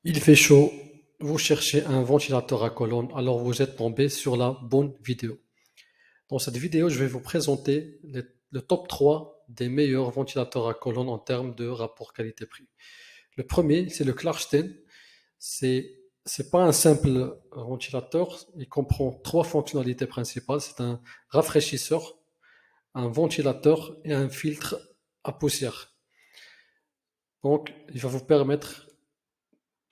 Il fait chaud, vous cherchez un ventilateur à colonne, alors vous êtes tombé sur la bonne vidéo. Dans cette vidéo, je vais vous présenter le top 3 des meilleurs ventilateurs à colonne en termes de rapport qualité-prix. Le premier, c'est le Klarstein. C'est pas un simple ventilateur, il comprend trois fonctionnalités principales. C'est un rafraîchisseur, un ventilateur et un filtre à poussière. Donc, il va vous permettre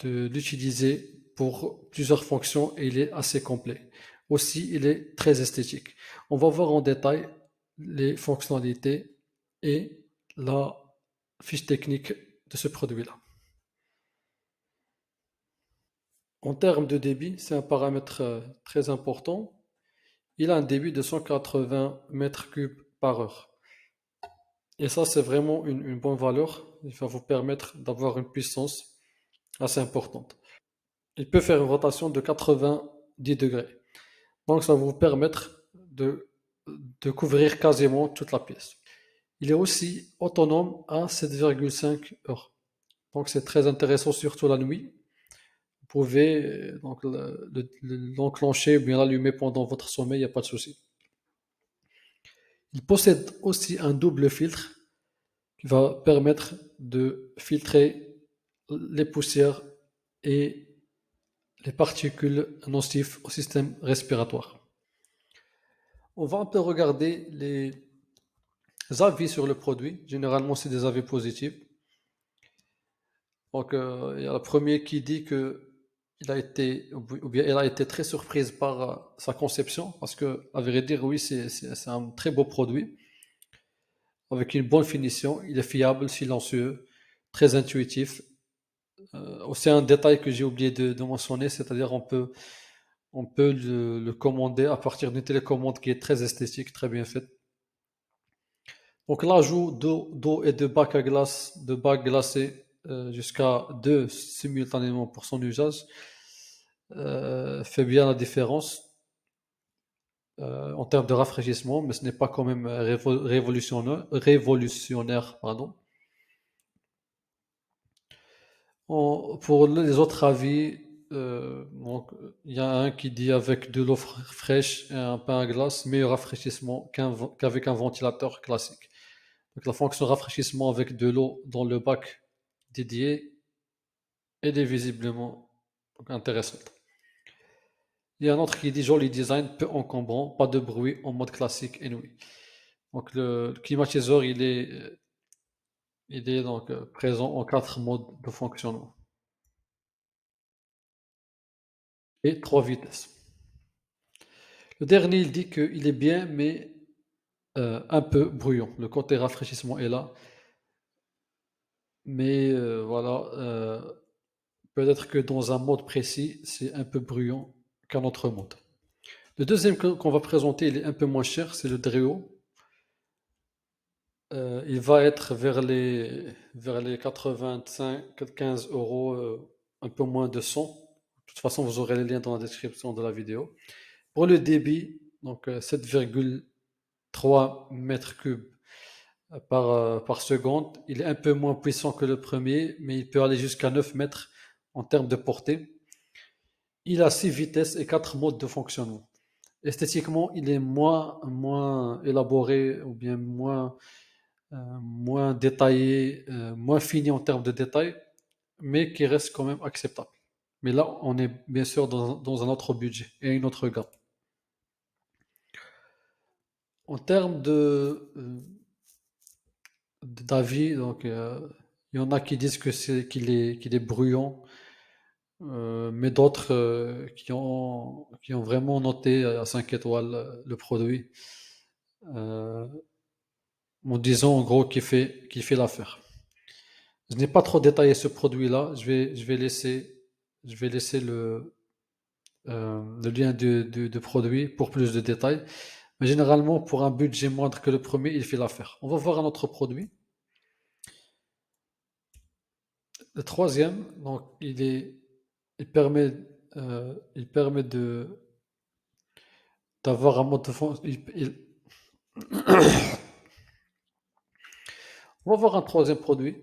de l'utiliser pour plusieurs fonctions et il est assez complet. Aussi, il est très esthétique. On va voir en détail les fonctionnalités et la fiche technique de ce produit-là. En termes de débit, c'est un paramètre très important. Il a un débit de 180 mètres cubes par heure. Et ça, c'est vraiment une bonne valeur. Il va vous permettre d'avoir une puissance assez importante. Il peut faire une rotation de 90 degrés. Donc, ça va vous permettre de couvrir quasiment toute la pièce. Il est aussi autonome à 7,5 heures. Donc, c'est très intéressant, surtout la nuit. Vous pouvez donc l'enclencher ou bien l'allumer pendant votre sommeil, il n'y a pas de souci. Il possède aussi un double filtre qui va permettre de filtrer les poussières et les particules nocives au système respiratoire. On va un peu regarder les avis sur le produit. Généralement, c'est des avis positifs. Donc, il y a le premier qui dit que il a été, ou bien elle a été très surprise par sa conception, parce que, à vrai dire, oui, c'est un très beau produit, avec une bonne finition. Il est fiable, silencieux, très intuitif. Aussi, un détail que j'ai oublié de mentionner, c'est-à-dire on peut le commander à partir d'une télécommande qui est très esthétique, très bien faite. Donc l'ajout d'eau et de bacs glacés jusqu'à deux simultanément pour son usage fait bien la différence en termes de rafraîchissement, mais ce n'est pas quand même révolutionnaire, pardon. Pour les autres avis, donc, il y a un qui dit avec de l'eau fraîche et un pain à glace, meilleur rafraîchissement qu'avec un ventilateur classique. Donc la fonction rafraîchissement avec de l'eau dans le bac dédié, elle est visiblement donc, intéressante. Il y a un autre qui dit joli design, peu encombrant, pas de bruit en mode classique et nuit. Donc le climatiseur, il est donc présent en quatre modes de fonctionnement et trois vitesses. Le dernier, il dit qu'il est bien, mais un peu bruyant. Le côté rafraîchissement est là, mais voilà, peut-être que dans un mode précis, c'est un peu bruyant qu'un autre mode. Le deuxième qu'on va présenter, il est un peu moins cher, c'est le Dreo. Il va être vers les 85, 15 euros, un peu moins de 100. De toute façon, vous aurez les liens dans la description de la vidéo. Pour le débit, donc 7,3 mètres cubes par seconde, il est un peu moins puissant que le premier, mais il peut aller jusqu'à 9 mètres en termes de portée. Il a 6 vitesses et 4 modes de fonctionnement. Esthétiquement, il est moins élaboré ou bien moins détaillé, moins fini en termes de détails, mais qui reste quand même acceptable. Mais là, on est bien sûr dans un autre budget et une autre gamme. En termes d'avis, donc il y en a qui disent que qu'il est bruyant, mais d'autres qui ont vraiment noté à 5 étoiles le produit, euh, en disant en gros qu'il fait l'affaire. Je n'ai pas trop détaillé ce produit-là. Je vais laisser le lien de produit pour plus de détails. Mais généralement, pour un budget moindre que le premier, il fait l'affaire. On va voir un autre produit. Le troisième, donc, il permet d'avoir un mode de fonction. On va voir un troisième produit,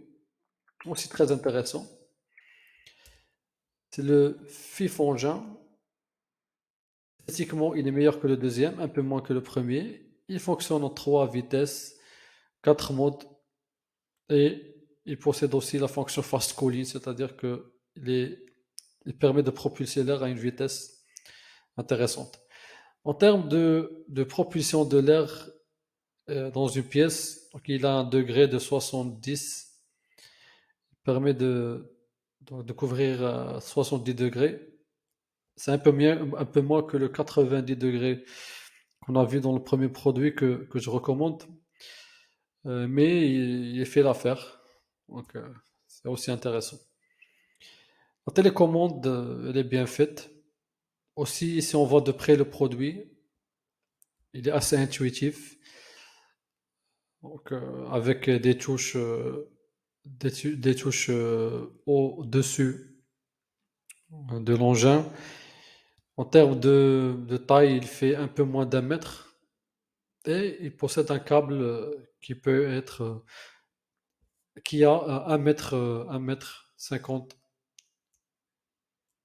aussi très intéressant. C'est le FIF Engine. Esthétiquement, il est meilleur que le deuxième, un peu moins que le premier. Il fonctionne en 3 vitesses, 4 modes et il possède aussi la fonction fast cooling, c'est-à-dire que il permet de propulser l'air à une vitesse intéressante. En termes de propulsion de l'air dans une pièce, donc il a un degré de 70, il permet de couvrir 70 degrés. C'est un peu moins que le 90 degrés qu'on a vu dans le premier produit que je recommande. Mais il fait l'affaire. Donc, c'est aussi intéressant. La télécommande, elle est bien faite. Aussi, si on voit de près le produit, il est assez intuitif. Donc, avec des touches au-dessus de l'engin. En termes de taille, il fait un peu moins d'1 mètre et il possède un câble qui peut être, qui a 1 mètre 50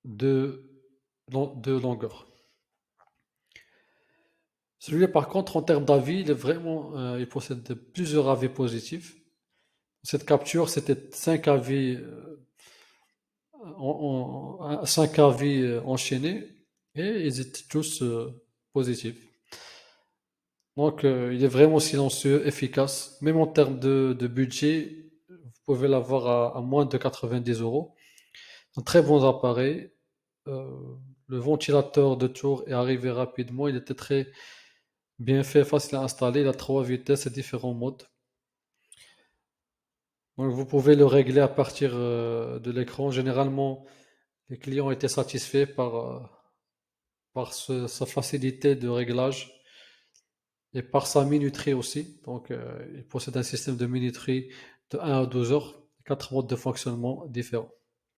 de, de longueur. Celui-là, par contre, en termes d'avis, il possède plusieurs avis positifs. Cette capture, c'était 5 avis, 5 avis enchaînés et ils étaient tous positifs. Donc, il est vraiment silencieux, efficace. Même en termes de budget, vous pouvez l'avoir à moins de 90 euros. Un très bon appareil. Euh, le ventilateur de tour est arrivé rapidement. Il était très bien fait, facile à installer. Il a 3 vitesses et différents modes. Donc, vous pouvez le régler à partir de l'écran. Généralement, les clients étaient satisfaits par sa facilité de réglage et par sa minuterie aussi. Donc, il possède un système de minuterie de 1 à 12 heures, 4 modes de fonctionnement différents.